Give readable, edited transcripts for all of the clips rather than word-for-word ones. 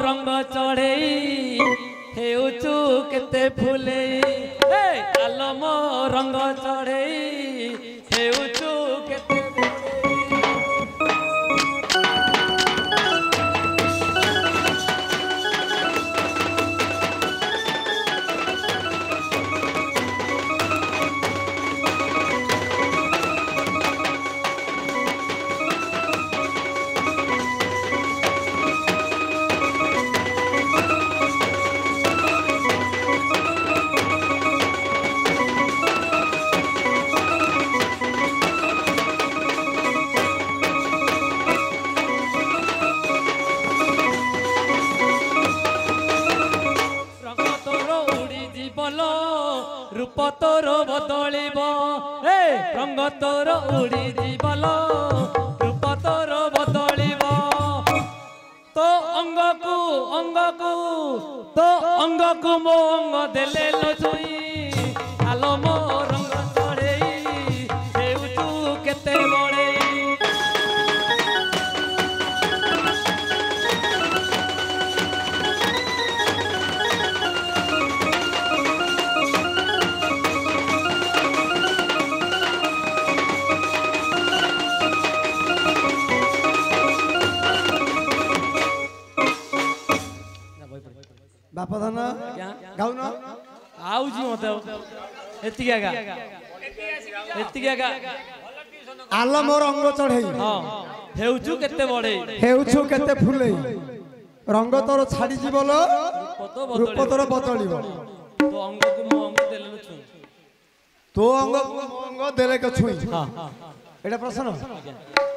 रंग चढ़े हेउचु केते फुले आलम रंग चढ़े हेउचु केते रूप तोर बदलिब रंग तोर उड़ी जीवल रूप तोर बदलिब तो अंग को मो अंग देले लो छुई आलो मो रंग चढ़े हेउचु केते बड़े बापा धन गाउन आउजी मते एतिका आलम रंग चढ़े हेउचु केते बड़े हेउछु केते फुले रंग तोर छाड़ी जीवल रूप तोर बदलिब तो अंग को मो अंग देले लो छुई तो अंग को मो अंग देले के छुई एटा प्रश्न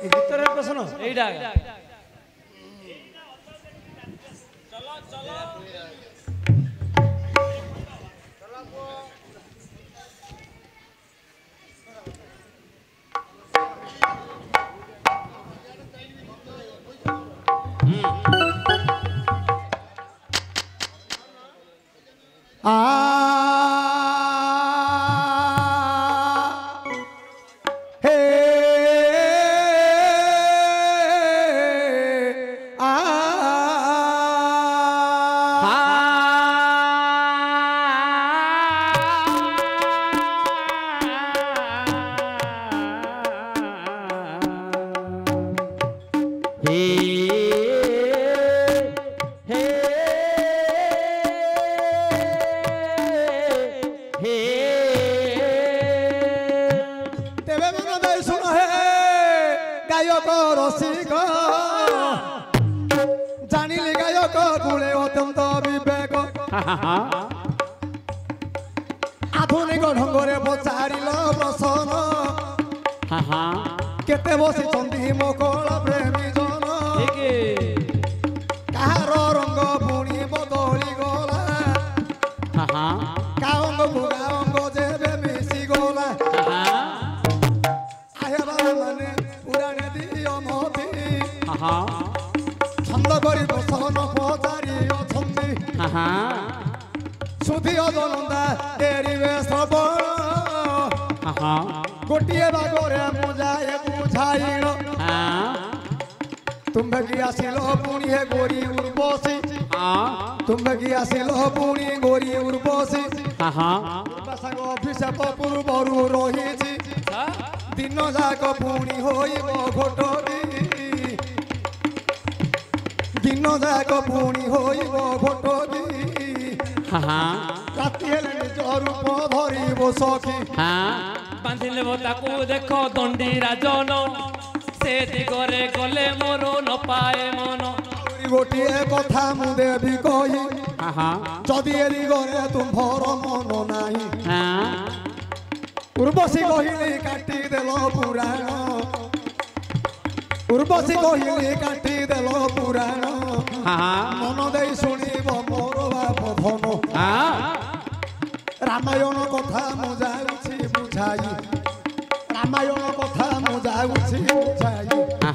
ए गीतर प्रश्न एटा जानिले गायक गुणे अत्यंत विवेक आधुनिक ढंगरे पचारिल प्रश्न केते बसी चंदी मकल प्रेमी जन कहार रंग पुणी बदली गला कांग बुढ़ा अंग जेबे मिसी गला आहेबा माने उड़ाने दियो मोती छंद करी बसन पचारि अछंती सुधी अजनंदा तेरिवे श्रवण गोटिए बागरे मुझाए बुझाइण तुम्हे की आसिलो पुणी हे गोरी उर्वशी तुम्हे की आसिलो पुणी गोरी उर्वशी साग अभिशाप पूर्वरु रही दिन जाक पुणी होइब घोटरी दिन जाक पुणी होइब घोटरी राति हेले निज रूप धरिब सखी बांधिले ताकू देख दंडी राजन से दिगरे गले मोर न पाए मन गोटे कथा मु देवी कही जदि ए दिगरे तुम्भर मन नाही उर्वशी कहली काटी देल पुराण उर्वशी कहली काटी देल पुराण मन दे शुणिब मोर बाप धन रामायण कथा मु जाउछि बुझाई रामायण कथा मु जाउछि बुझाई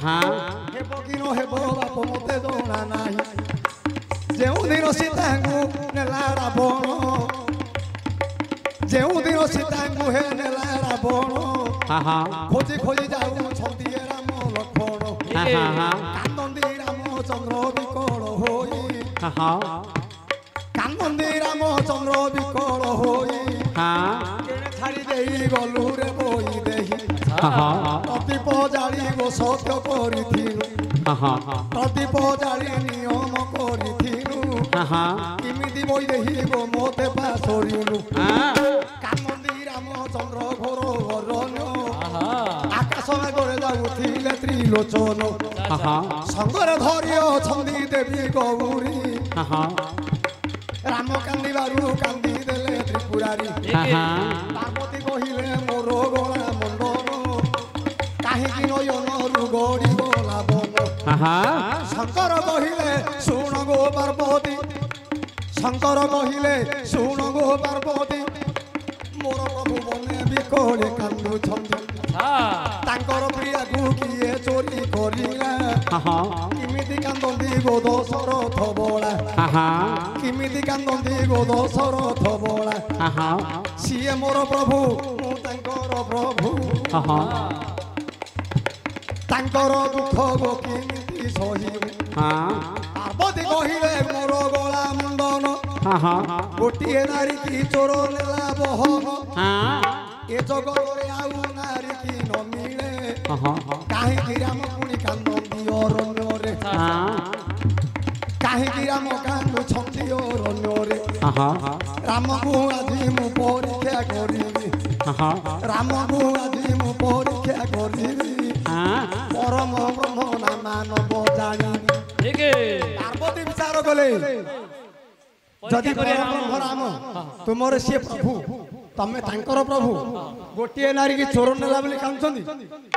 हेब कि न हेब बाप मते जଣା नाही जेउ दिन सीतांगु नेला रावण जेउ दिन सीतांगु हे नेला रावण खोजी खोजी जाऊ छंदी राम लक्ष्मण कांदी रामचंद्र विकल होई କାନ୍ଦନ୍ତି ରାମଚନ୍ଦ୍ର ବିକଳ ହୋଇ ଛାଡ଼ି ଦେଇ ଗଲୁ ରେ ବୋଇ ଦେଇ ପ୍ରଦୀପ ଜାଳି ଗୋ ସତ୍ୟ କରିଥିଲୁ ପ୍ରଦୀପ ଜାଳି ନିୟମ କରିଥିଲୁ କେମିତି ବୋଇ ଦେଇ ଗୋ ମୋତେ ପାସରିଲୁ କାନ୍ଦନ୍ତି ରାମଚନ୍ଦ୍ର ଘୋର ଅରଣ୍ୟ ଆକାଶ ମାର୍ଗରେ ଯାଉଥିଲେ ତ୍ରିଲୋଚନ ସଙ୍ଗରେ ଧରି ଅଛନ୍ତି ଦେବୀ ଗୌରୀ ରାମ କାନ୍ଦିବାରୁ କାନ୍ଦି ଦେଲେ ତ୍ରିପୁରାରୀ ପାର୍ବତୀ କହିଲେ ମୋର ଗଳା ମଣ୍ଡନ କାହିଁକି ନୟନରୁ ଗଡ଼ି ଗଲା ବନ ଶଙ୍କର କହିଲେ ଶୁଣ ଗୋ ପାର୍ବତୀ ଶଙ୍କର କହିଲେ ଶୁଣ ଗୋ ପାର୍ବତୀ ମୋର ପ୍ରଭୁ ବନେ ବିକଳେ କାନ୍ଦୁଛନ୍ତି ତାଙ୍କର ପ୍ରିୟାକୁ କିଏ ଚୋରି କରିଲା କେମିତି କାନ୍ଦନ୍ତି ଗୋ ଦଶରଥ ବଳା କେମିତି କାନ୍ଦନ୍ତି ଗୋ ଦଶରଥ ବଳା ସିଏ ମୋର ପ୍ରଭୁ ମୁଁ ତାଙ୍କର ପ୍ରଭୁ ତାଙ୍କର ଦୁଃଖ ଗୋ କେମିତି ସହିବୁ ପାର୍ବତୀ କହିଲେ ମୋର ଗଳା ମୁଣ୍ଡନ ଗୋଟିଏ ନାରୀ କି ଚୋର ନେଲା ବହନ ଏ ଜଗତରେ ଆଉ ନାରୀ କି ନ ମିଳେ କାହିଁକି ରାମ ପୁଣି କାନ୍ଦନ୍ତି ଅରଣ୍ୟରେ କାହିଁକି ରାମ କାନ୍ଦୁଛନ୍ତି ଅରଣ୍ୟରେ ରାମକୁ ଆଜି ମୁଁ ପରୀକ୍ଷା କରିବି ରାମକୁ ଆଜି ମୁଁ ପରୀକ୍ଷା କରିବି ପରମ ବ୍ରହ୍ମ ନା ମାନବ ଜାଣିବି ପାର୍ବତୀ ବିଚାର କଲେ ଯଦି ପରମ ରାମ ତୁମର ସିଏ ପ୍ରଭୁ ତମେ ତାଙ୍କର ପ୍ରଭୁ ଗୋଟିଏ ନାରୀ କି ଚୋର ନେଲା ବୋଲି କାନ୍ଦୁଛନ୍ତି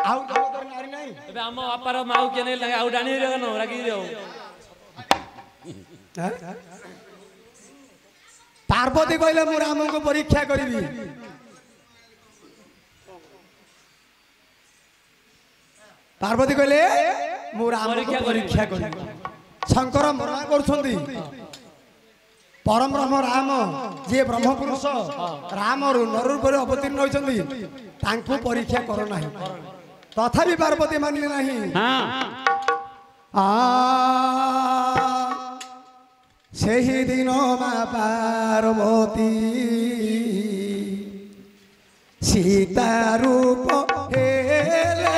ଆଉ ନାରୀ ନାହିଁ ଏବେ ଆମ ବାପାର ମାଉ କିଏ ନେଇ ଆଉ ଡାଣି ରାଗି ଯାଉ ପାର୍ବତୀ କହିଲେ ମୁଁ ରାମଙ୍କୁ ପରୀକ୍ଷା କରିବି ପାର୍ବତୀ କହିଲେ ମୁଁ ରାମଙ୍କୁ ପରୀକ୍ଷା କରିବି ଶଙ୍କର ମନା କରୁଛନ୍ତି ପରମ ବ୍ରହ୍ମ ରାମ ଯିଏ ବ୍ରହ୍ମ ପୁରୁଷ ରାମରୁ ନର ରୂପରେ ଅବତୀର୍ଣ୍ଣ ହୋଇଛନ୍ତି ତାଙ୍କୁ ପରୀକ୍ଷା କର ନାହିଁ ତଥାପି ପାର୍ବତୀ ମାନିଲେ ନାହିଁ ସେହି ଦିନ ମା ପାର୍ବତୀ ସୀତା ରୂପ ହେଲେ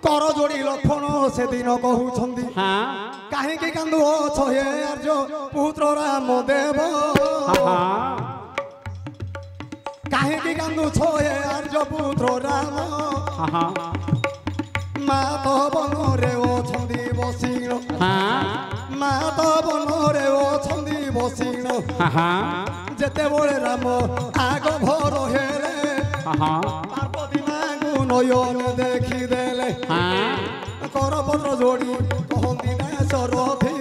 कर जोड़ी लक्षण से दिन कहउछंदी काहे के कांदो छहे आर्य पुत्र राम देव काहे के कांदो छहे आर्य पुत्र राम मात बन रे ओछंदी बसिनो मात बन रे ओछंदी बसिनो जेते बोले राम आग भर पार्वती मांगू नयन देखी देले करपत्र जोड़ी कहती दासरथी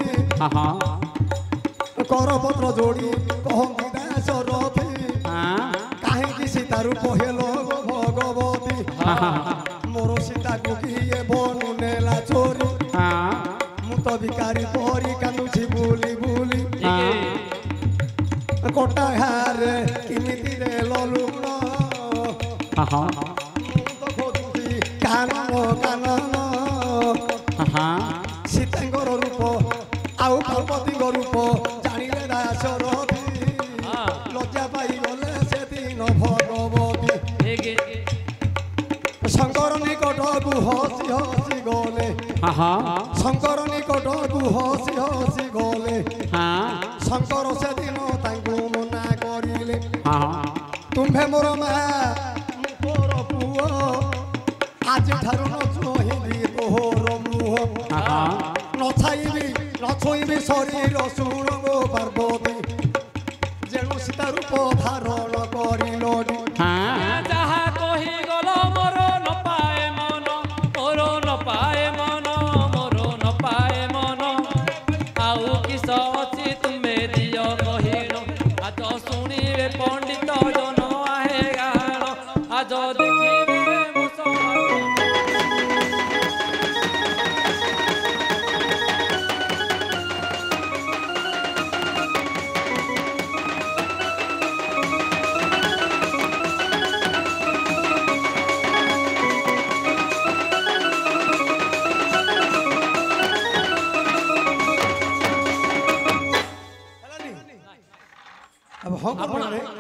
करपत्र जोड़ी कहती दासरथी कहीं सीता रूप हेलो भगवती मोर सीता को किए बनू नेला चोरी मु तो भिकारी परी कांदुछि बुली बुली कोटा हारे किमिति रे ललुण कानन कानन सीतांगर रूप आउ पार्वती रूप जानिले दासरथी लज्जा पाई गले से दिन भगवती शंकर निकट को हसी हसी गले शंकर निकट को हसी हसी गले शंकर से दिन तांको मना करिले तुम्हें मोर माँ मोर पुओ आज ठारू न छुईबी तोहर मुह न छुईबी शरीर शुण गो पार्वती जेणु सीता रूप धारण करिलि जहा कही गल मोर न पाए मन मोर न पाए मन मोर न पाए मन आउ किस अछि तुमे दियो कहिलो आज शुणिबे पंडित जन आहे गाण आज देखिबे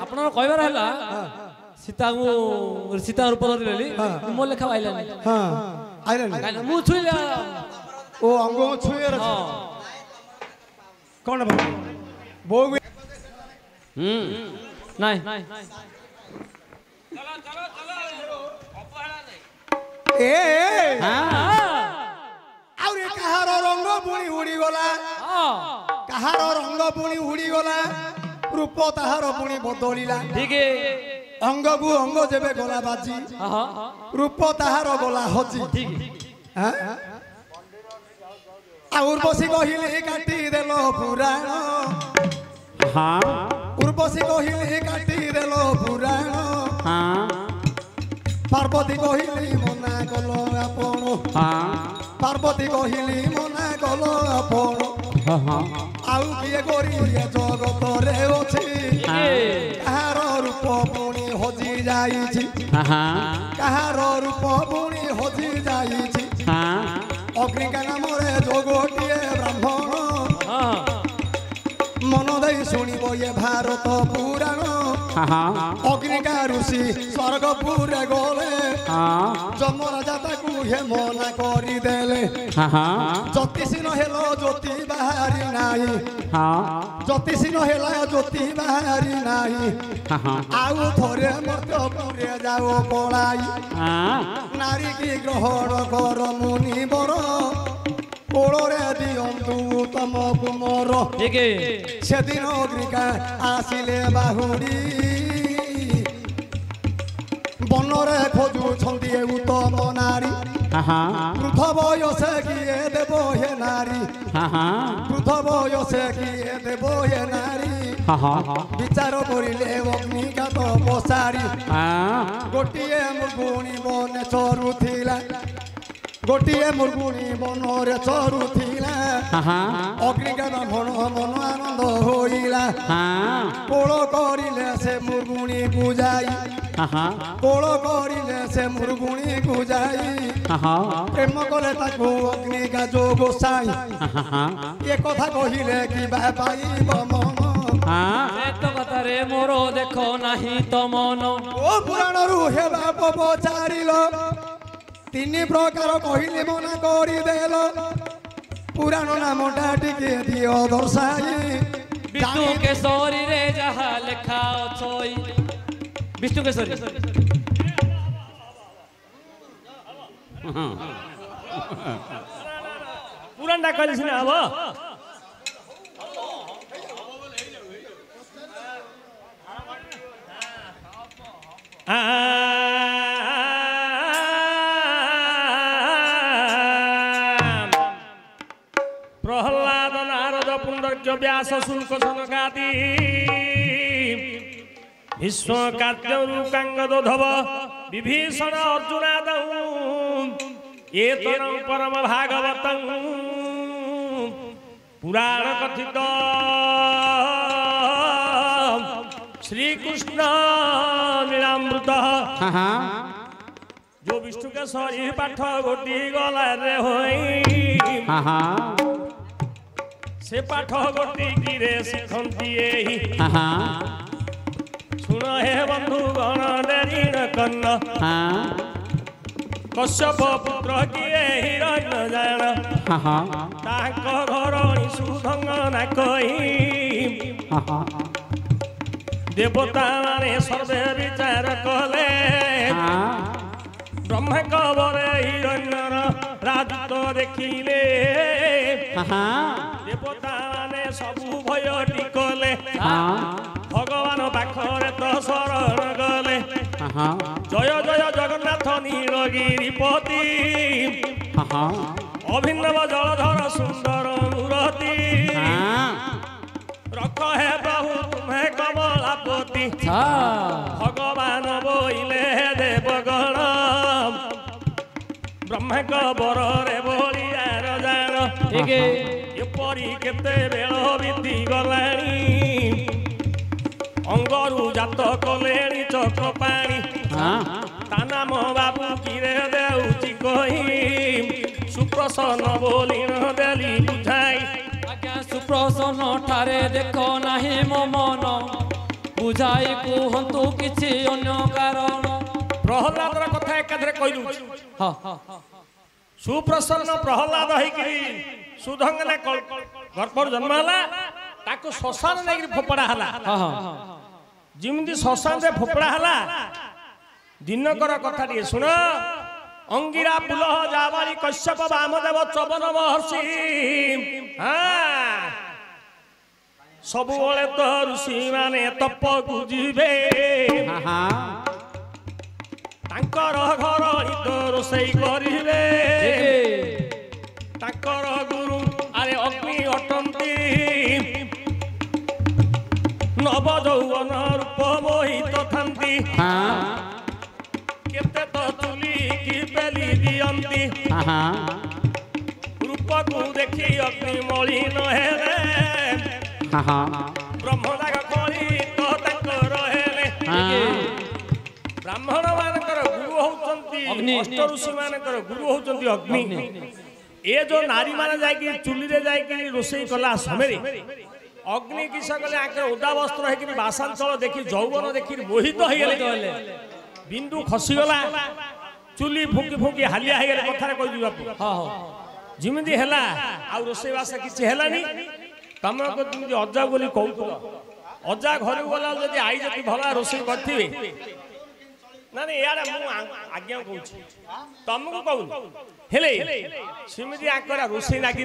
আপনার কইবার হলা সীতা সীতা রূপ ধরিলি মো লেখা আইলানি हाँ आइलानी মু ছুইলা ओ अंग छुए कौन भाई बो নাই ए হ্যাঁ आउरे कहार रंग पुणी उड़ी गला कहार रंग पुणी उड़ी गला रूप ताहार पुणी बदलिला ঠিক अंग को अंग जेबे गला बाजी रूप ताहार गला हजी ঠিক उर्वशी कहले काटी देल पुराण उर्वशी कहले काटी देल पुराण पार्वती कहली मना कल आपण पार्वती कहली मना कल आपण आउ किए करी जगत रे अछि कहार रूप पुणी हजी जाइछि कहार रूप पुणी हजी जाइछि अग्निका नाम रे जोगोटिए ब्राह्मण मन दे शुणिब ये भारत पुराण अग्निका ऋषि स्वर्गपुर गले जमराजा ताकू हे मना करी देले ज्योतिषी नहेल ज्योति बाहरी नाही ज्योतिषी नहेला ज्योति बाहरी नाही आउ थोरे मर्त्यपुरे जाओ पलाई नारी की ग्रहण कर मुनि बर कोड़े दियंतु तम कुमर से दिन अग्निका आसिले बाहुड़ी बनरे खोजुछंती उत्तम नारी वृद्ध बयसे किए देव हे नारी वृद्ध बयसे किए देव हे नारी विचार करिले अग्निका तो बसारी गोटिए मुर्गुणी बने चरुथिला गोटिए मुर्गुणी बनरे चरुथिला अग्निका ब्राह्मण मन आनंद होइला कोल करिले से मुर्गुणी पूजाई कोल करिले से मुर्गुणी पूजाई प्रेम कले ताकू अग्निका जो गोसाई ये कथा कहिले कि पाइब मन एत कथा रे मोर देखो नाही तो मन ओ पुराण रु हे बाप पचारिलो तीन प्रकार कहले मना करी देल पुराण नामटा टिके दियो दर्शाई विष्णु केशरी रे जहा लेखा अछई विष्णु केशरी पुराणटा कहिले सुने अब आ व्यास शुल्क सनकादि विश्व कार्य कांगद धव विभीषण अर्जुनाद ये परम भागवत पुराण कथित श्री कृष्ण लीलामृत जो विष्णु के सरी पाठ गोटी गला रे होई से पाठ गोटी गिरे शिखंती सुन हे बंधु गण ऋण कन्न कश्यप पुत्र किए हिरण्य जान ताक घर सुधंग न कही देवता माने सर्वे विचार कले ब्रह्म कबरे हिरण्यर राजत्व देखिले देवता माने सबु भय टिकले भगवान पाखरे तो शरण गले जय जय जगन्नाथ नीलगिरिपति अभिनव जलधर सुंदर मूर्ति रख हे प्रभु तुम्हें कमलापति भगवान बोइले देवगण ब्रह्म कबर रे बोलियार जान एपरी केते बेल बीती गलानी अंगरू जात कलेणी चक पानी ता नाम बाबू किरे देउची कही सुप्रसन्न बोली न देली बुझाई आज्ञा सुप्रसन्न ठारे देखो नाही मो मन बुझाई कुहंतु किछि अन्य कारण प्रहलादर कथा एकाधरे कहि दूची सुप्रसन्न प्रहलाद होइकि सुधंगना गर्भर जन्म हला ताको श्मशान नेगिरि फोपड़ा हला जिमती श्मशान रे फोपड़ा हला दिनकर कथा टिए सुन अंगिरा पुलह जाबारी कश्यप वामदेव चवन महर्षि सबु बेले तो ऋषि माने तप गुजिबे तांकर घर तो रोषेई करिबे तांकर गुरु अरे अग्नि अटंती नव यौवन रूप मोहित थांती केते तो चुली की पेली दियंती रूप को देखी अग्नि मलिन हेले ब्रह्मदाग कली तो तांकर हेले ब्राह्मण मानकर गुरु होचंती अष्ट ऋषि मानकर गुरु होचंती अग्नि ए जो नारी माने जाय कि चुली रे जाय कि रोषेई कला समय अग्नि किस कले आके ओदा वस्त्र है कि बासांचल देखि यौवन देखि मोहित हो गेले बिंदु खसी गला चुली फुकी फुकी हालिया हो गेले कथारे कहि दिबा जिमिदी हैला आ रोषेई वासा किछि हैलानी तमे को जिमिदी अज्जा बोली कहू अज्जा घर गला जदी आई जति भला रोषेई करथिबे ना नहीं यार मु आज्ञा कहू तमको कहू हेले सिमिदी आकरा रोषेई लागी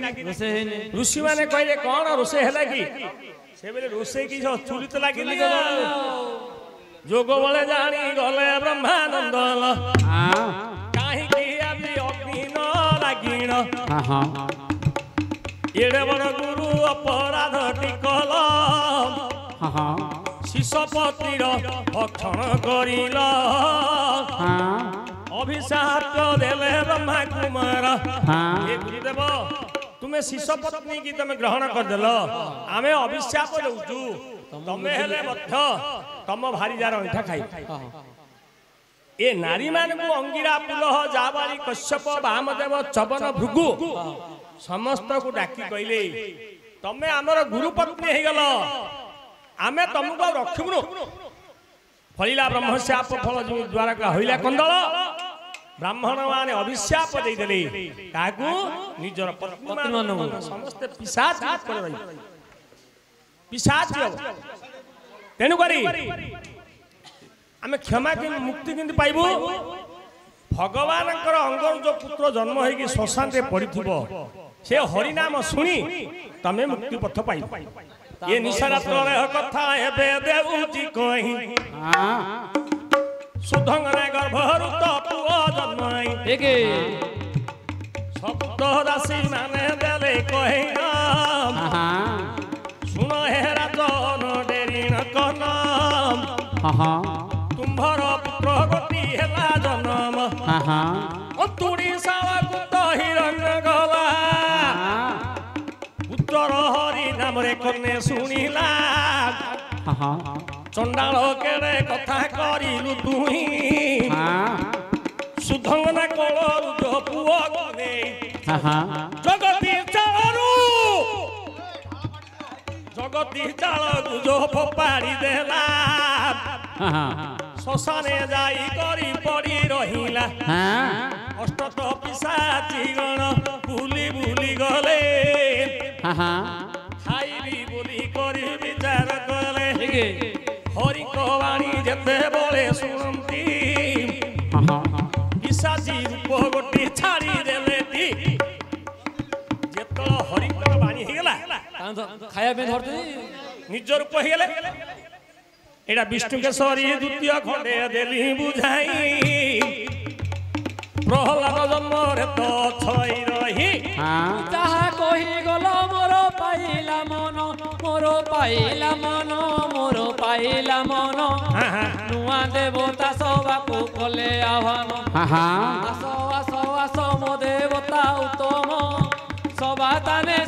ऋषि माने कहले कोन रोषेई हैला कि से बेले रोषेई कि चुली तो लागी जोग बले जानी गले ब्रह्मानंद काहे कि अभी अग्नि न लागिन एड़े बड़ गुरु अपराध टिकल शिशपतिर भक्षण करिल अभिशाप देले ब्रह्मा कुमार हे गुरुदेव तुम्हें शिशपत्नी की तुम ग्रहण कर देल आमे अभिशाप देउछु तमे हेले मध्य तम भारी जार अंठा खाई ए नारी मान को अंगिरा पुलह जाबाली कश्यप वामदेव चवन भृगु समस्त को डाकी कहले तमे हमर गुरु पत्नी हे गेल आमे तुमको रखिबुनु फलिला ब्रह्मशाप फल द्वारा का होइला कंदल ब्राह्मण माने अभिशाप दे देले काकू निजर पत्नी मान समस्त पिशाच कर रही पिशाच तेनु करी आमे क्षमा कि मुक्ति किंतु पाइबू भगवान अंगर जो पुत्र जन्म है कि श्मशान रे पड़िथिबो से हरि नाम सुनी तमे मुक्ति पथ पाइबो ये निशारात्र कथा हेबे देउची कहि सुधंगना गर्भरु तो पुओ जन्मई एके शब्द दासी माने देले कहि तुम्भर पुत्र गोटी हेला जन्म तुड़ी सावा तो हिरण्य गला पुत्र हरि नाम रे कन्ने सुनिला चंडाल केड़े कथा करिलु तुही सुधंगना कोलरु जो पुओ गने जगती चालू जो फोपाड़ी देला शशाने जाई करी पड़ी रहिला अष्टट पिशाची गण भूली भूली गले खाइबी बोली करी विचार कले हरि कवाणी जेते बोले सुनती पिशाची रूप गोटी छाड़ी देले जेत हरि कवाणी हिगला खाया पे धरते निज रूप हिगले एटा विष्णु केशरी द्वितीय खंडे देली बुझाई प्रहलाद जन्म रे तो छई रही जहा कही गलो मोर पाइला मन मोर पाइला मन मोर पाइला मन नुआ देवता सबाकू कले आह्वान आस आस आस मो देवता उत्तम सबाताने